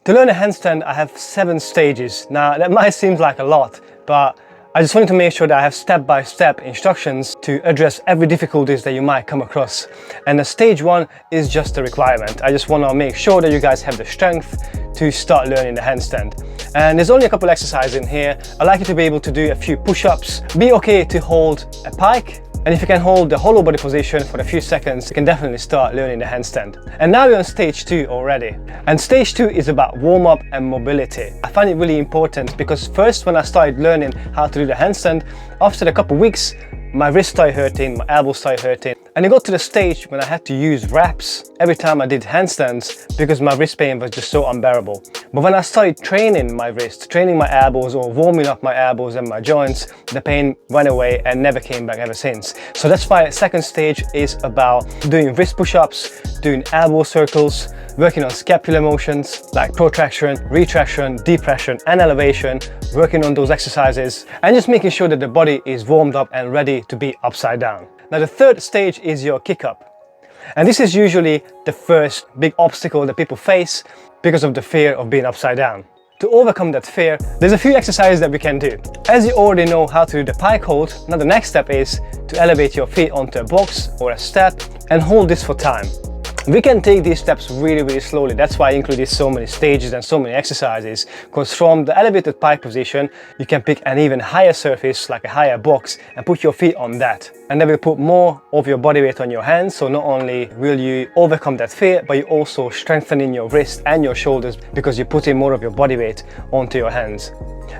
To learn a handstand, I have 7 stages. Now, that might seem like a lot, but I just wanted to make sure that I have step-by-step instructions to address every difficulties that you might come across. And the stage 1 is just a requirement. I just want to make sure that you guys have the strength to start learning the handstand. And there's only a couple exercises in here. I'd like you to be able to do a few push-ups. Be okay to hold a pike. And if you can hold the hollow body position for a few seconds, you can definitely start learning the handstand. And now we're on stage 2 already. And stage 2 is about warm-up and mobility. I find it really important because first when I started learning how to do the handstand, after a couple of weeks, my wrist started hurting, my elbows started hurting. And it got to the stage when I had to use wraps every time I did handstands because my wrist pain was just so unbearable. But when I started training my wrist, training my elbows or warming up my elbows and my joints, the pain went away and never came back ever since. So that's why the second stage is about doing wrist push-ups, doing elbow circles, working on scapular motions like protraction, retraction, depression and elevation, working on those exercises and just making sure that the body is warmed up and ready to be upside down. Now the third stage is your kick up. And this is usually the first big obstacle that people face because of the fear of being upside down. To overcome that fear, there's a few exercises that we can do. As you already know how to do the pike hold, now the next step is to elevate your feet onto a box or a step and hold this for time. We can take these steps really slowly. That's why I included so many stages and so many exercises, because from the elevated pike position you can pick an even higher surface like a higher box and put your feet on that, and then we'll put more of your body weight on your hands. So not only will you overcome that fear, but you also strengthening your wrist and your shoulders because you're putting more of your body weight onto your hands.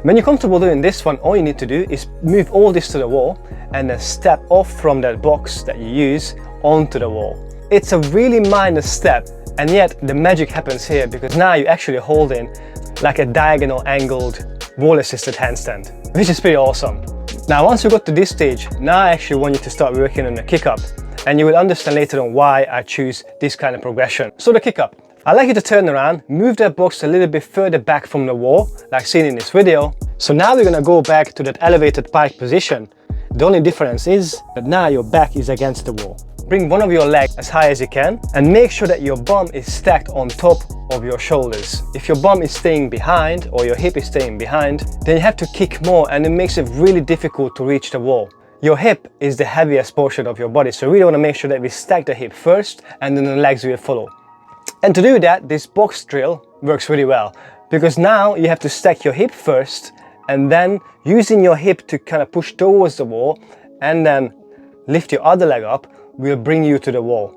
When you're comfortable doing this one, all you need to do is move all this to the wall and then step off from that box that you use onto the wall. It's a really minor step, and yet the magic happens here because now you're actually holding like a diagonal angled wall assisted handstand, which is pretty awesome. Now once you got to this stage, now I actually want you to start working on the kick up, and you will understand later on why I choose this kind of progression. So the kick up, I'd like you to turn around, move that box a little bit further back from the wall like seen in this video. So now we're gonna go back to that elevated pike position. The only difference is that now your back is against the wall. Bring one of your legs as high as you can and make sure that your bum is stacked on top of your shoulders. If your bum is staying behind or your hip is staying behind, then you have to kick more and it makes it really difficult to reach the wall. Your hip is the heaviest portion of your body, so we really want to make sure that we stack the hip first and then the legs will follow. And to do that, this box drill works really well because now you have to stack your hip first and then using your hip to kind of push towards the wall and then lift your other leg up will bring you to the wall.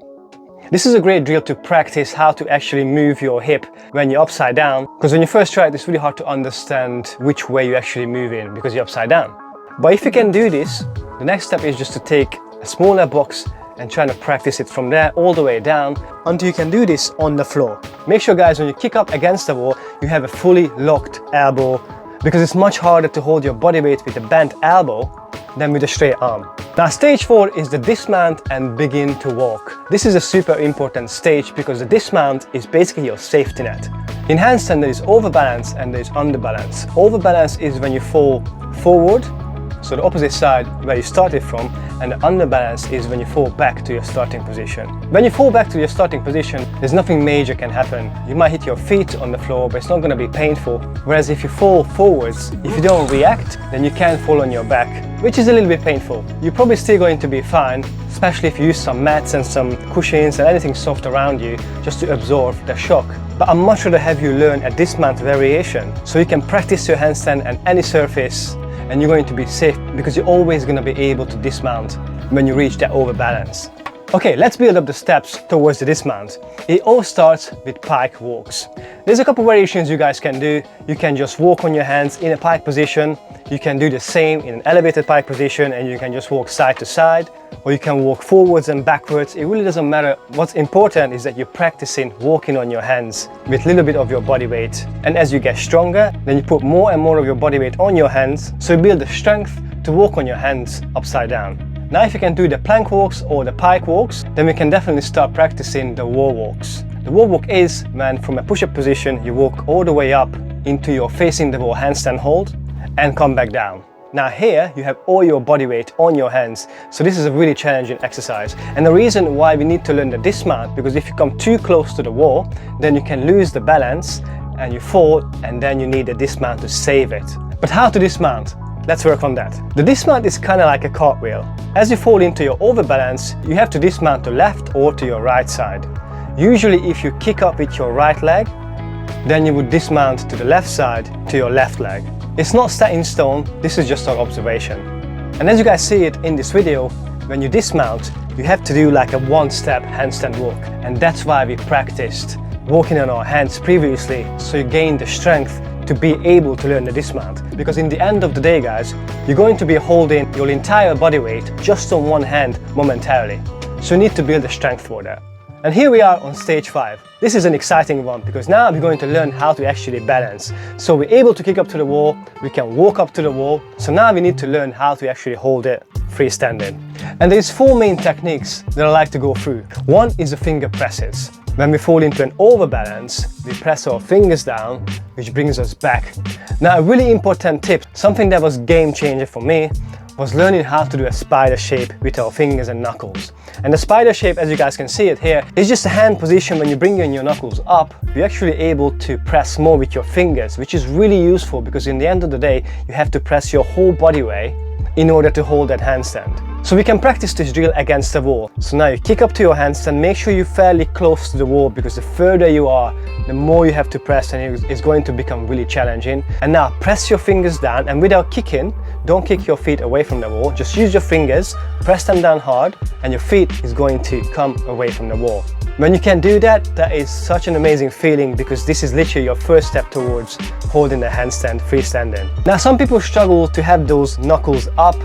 This is a great drill to practice how to actually move your hip when you're upside down, because when you first try it, it's really hard to understand which way you actually move in because you're upside down. But if you can do this, the next step is just to take a smaller box and try to practice it from there all the way down until you can do this on the floor. Make sure guys, when you kick up against the wall, you have a fully locked elbow because it's much harder to hold your body weight with a bent elbow than with a straight arm. Now stage 4 is the dismount and begin to walk. This is a super important stage because the dismount is basically your safety net. In handstand there is overbalance and there is underbalance. Overbalance is when you fall forward, so the opposite side where you started from, and the underbalance is when you fall back to your starting position. When you fall back to your starting position, there's nothing major can happen. You might hit your feet on the floor, but it's not going to be painful. Whereas if you fall forwards, if you don't react, then you can fall on your back, which is a little bit painful. You're probably still going to be fine, especially if you use some mats and some cushions and anything soft around you just to absorb the shock. But I'd much rather have you learn a dismount variation so you can practice your handstand on any surface and you're going to be safe because you're always going to be able to dismount when you reach that overbalance. Okay, let's build up the steps towards the dismount. It all starts with pike walks. There's a couple variations you guys can do. You can just walk on your hands in a pike position. You can do the same in an elevated pike position and you can just walk side to side, or you can walk forwards and backwards. It really doesn't matter. What's important is that you're practicing walking on your hands with a little bit of your body weight. And as you get stronger, then you put more and more of your body weight on your hands, so you build the strength to walk on your hands upside down. Now if you can do the plank walks or the pike walks, then we can definitely start practicing the wall walks. The wall walk is when from a push-up position you walk all the way up into your facing the wall handstand hold and come back down. Now here you have all your body weight on your hands, so this is a really challenging exercise. And the reason why we need to learn the dismount, because if you come too close to the wall, then you can lose the balance and you fall, and then you need a dismount to save it. But how to dismount? Let's work on that. The dismount is kind of like a cartwheel. As you fall into your overbalance, you have to dismount to left or to your right side. Usually if you kick up with your right leg, then you would dismount to the left side to your left leg. It's not set in stone, this is just our observation. And as you guys see it in this video, when you dismount, you have to do like a one-step handstand walk. And that's why we practiced walking on our hands previously, so you gain the strength to be able to learn the dismount. Because in the end of the day, guys, you're going to be holding your entire body weight just on one hand momentarily. So you need to build the strength for that. And here we are on stage 5. This is an exciting one because now we're going to learn how to actually balance. So we're able to kick up to the wall, we can walk up to the wall. So now we need to learn how to actually hold it freestanding. And there's 4 main techniques that I like to go through. One is the finger presses. When we fall into an overbalance, we press our fingers down, which brings us back. Now a really important tip, something that was game changer for me, was learning how to do a spider shape with our fingers and knuckles. And the spider shape, as you guys can see it here, is just a hand position. When you bring your knuckles up, you're actually able to press more with your fingers, which is really useful because in the end of the day, you have to press your whole body weight in order to hold that handstand. So we can practice this drill against the wall. So now you kick up to your handstand, make sure you're fairly close to the wall because the further you are, the more you have to press and it's going to become really challenging. And now press your fingers down, and without kicking, don't kick your feet away from the wall, just use your fingers, press them down hard, and your feet is going to come away from the wall. When you can do that, that is such an amazing feeling because this is literally your first step towards holding the handstand freestanding. Now some people struggle to have those knuckles up.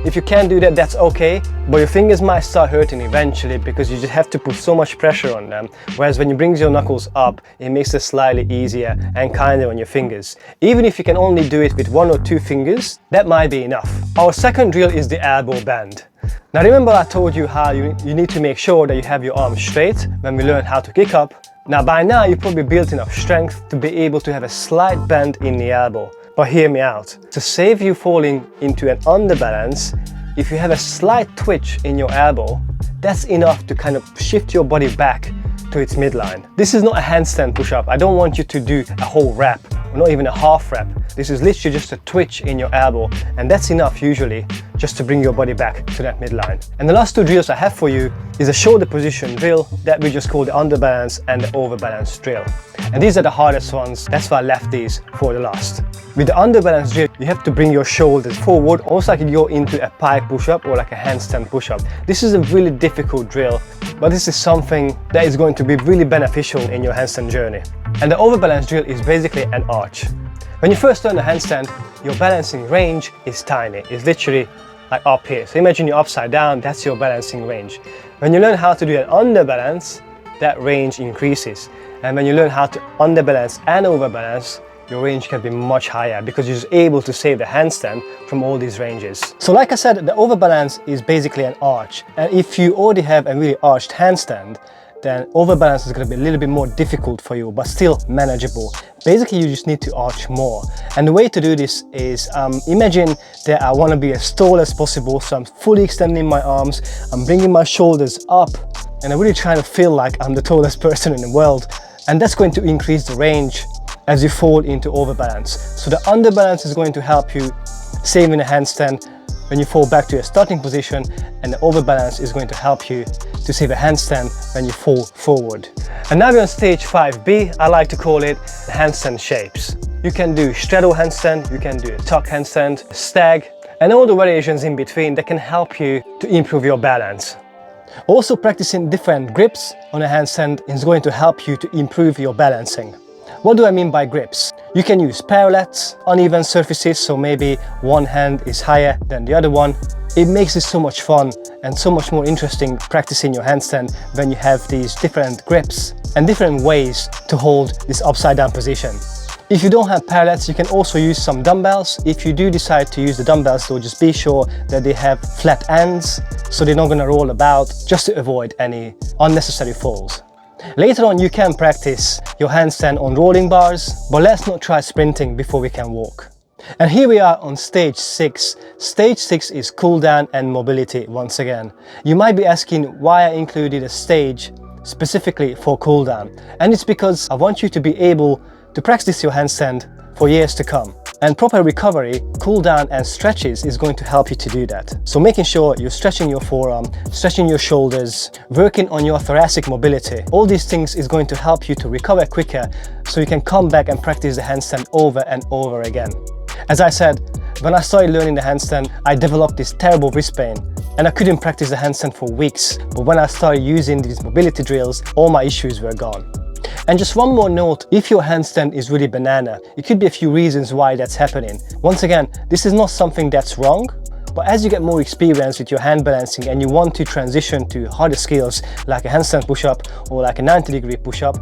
If you can't do that, that's okay, but your fingers might start hurting eventually because you just have to put so much pressure on them. Whereas when you bring your knuckles up, it makes it slightly easier and kinder on your fingers. Even if you can only do it with 1 or 2 fingers, that might be enough. Our second drill is the elbow bend. Now remember I told you how you need to make sure that you have your arms straight when we learn how to kick up. Now by now you probably built enough strength to be able to have a slight bend in the elbow. But hear me out. To save you falling into an underbalance, if you have a slight twitch in your elbow, that's enough to kind of shift your body back to its midline. This is not a handstand push-up. I don't want you to do a whole rep, or not even a half rep. This is literally just a twitch in your elbow, and that's enough usually just to bring your body back to that midline. And the last 2 drills I have for you is a shoulder position drill that we just call the underbalance and the overbalance drill. And these are the hardest ones, that's why I left these for the last. With the underbalance drill, you have to bring your shoulders forward, almost like you go into a pike push-up or like a handstand push-up. This is a really difficult drill, but this is something that is going to be really beneficial in your handstand journey. And the overbalance drill is basically an arch. When you first learn the handstand, your balancing range is tiny. It's literally like up here. So imagine you're upside down, that's your balancing range. When you learn how to do an underbalance, that range increases. And when you learn how to underbalance and overbalance, your range can be much higher because you're just able to save the handstand from all these ranges. So like I said, the overbalance is basically an arch. And if you already have a really arched handstand, then overbalance is going to be a little bit more difficult for you, but still manageable. Basically, you just need to arch more. And the way to do this is, imagine that I want to be as tall as possible. So I'm fully extending my arms, I'm bringing my shoulders up, and I'm really trying to feel like I'm the tallest person in the world. And that's going to increase the range as you fall into overbalance. So the underbalance is going to help you saving a handstand when you fall back to your starting position, and the overbalance is going to help you to save a handstand when you fall forward. And now we're on stage 5B, I like to call it the handstand shapes. You can do straddle handstand, you can do a tuck handstand, a stag, and all the variations in between that can help you to improve your balance. Also, practicing different grips on a handstand is going to help you to improve your balancing. What do I mean by grips? You can use parallettes, uneven surfaces, so maybe one hand is higher than the other one. It makes it so much fun and so much more interesting practicing your handstand when you have these different grips and different ways to hold this upside down position. If you don't have parallettes, you can also use some dumbbells. If you do decide to use the dumbbells though, just be sure that they have flat ends so they're not going to roll about, just to avoid any unnecessary falls. Later on you can practice your handstand on rolling bars, but let's not try sprinting before we can walk. And here we are on stage 6. Stage 6 is cool down and mobility once again. You might be asking why I included a stage specifically for cool down. And it's because I want you to be able to practice your handstand for years to come. And proper recovery, cool down and stretches is going to help you to do that. So making sure you're stretching your forearm, stretching your shoulders, working on your thoracic mobility. All these things is going to help you to recover quicker so you can come back and practice the handstand over and over again. As I said, when I started learning the handstand, I developed this terrible wrist pain and I couldn't practice the handstand for weeks. But when I started using these mobility drills, all my issues were gone. And just one more note, if your handstand is really banana, it could be a few reasons why that's happening. Once again, this is not something that's wrong, but as you get more experience with your hand balancing and you want to transition to harder skills like a handstand push-up or like a 90-degree push-up,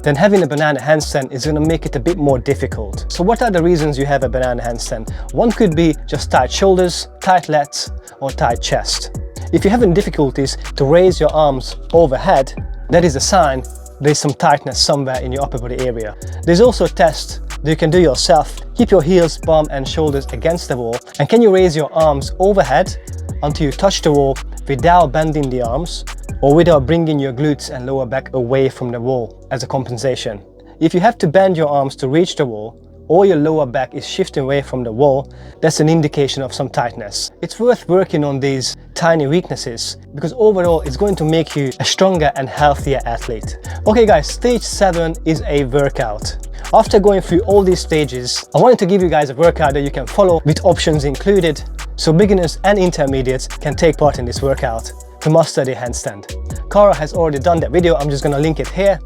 then having a banana handstand is going to make it a bit more difficult. So what are the reasons you have a banana handstand? One could be just tight shoulders, tight lats, or tight chest. If you're having difficulties to raise your arms overhead, that is a sign there's some tightness somewhere in your upper body area. There's also a test that you can do yourself. Keep your heels, bum and shoulders against the wall, and can you raise your arms overhead until you touch the wall without bending the arms or without bringing your glutes and lower back away from the wall as a compensation. If you have to bend your arms to reach the wall, or your lower back is shifting away from the wall, that's an indication of some tightness. It's worth working on these tiny weaknesses because overall it's going to make you a stronger and healthier athlete. Okay guys, stage 7 is a workout. After going through all these stages, I wanted to give you guys a workout that you can follow with options included, so beginners and intermediates can take part in this workout to master the handstand. Cara has already done that video, I'm just gonna link it here.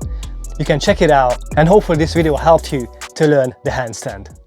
You can check it out and hopefully this video helped you to learn the handstand.